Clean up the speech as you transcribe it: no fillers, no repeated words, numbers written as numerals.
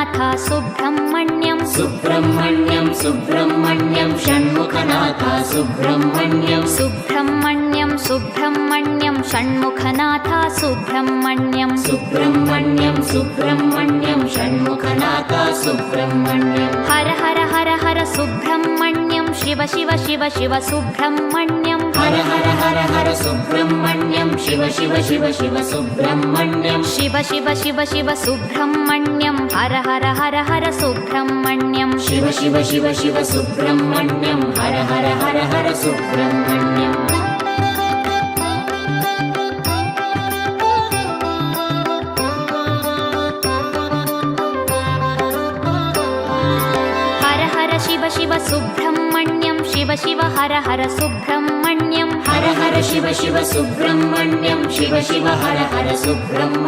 Shanmukhanath Subrahmanyam Subrahmanyam Subrahmanyam Shanmukhanath Subrahmanyam Subrahmanyam Subrahmanyam Shanmukhanath Subrahmanyam Subrahmanyam Subrahmanyam Shanmukhanath Subrahmanyam Har Har Har Har Subrahmanyam Shiva Shiva Shiva Shiva Subrahmanyam Har Har Har Har Subrahmanyam Shiva Shiva Shiva Shiva Subrahmanyam Shiva Shiva Shiva Shiva Subrahmanyam Har Har Har Har Subrahmanyam Shiva Shiva Shiva Shiva Subrahmanyam Har Har Har Har Subrahmanyam Har Har Shiva Shiva Subrahmanyam Shiva Shiva Har Har Subrahmanyam Har Har Shiva Shiva Subrahmanyam Shiva Shiva Har Har Subrahmanyam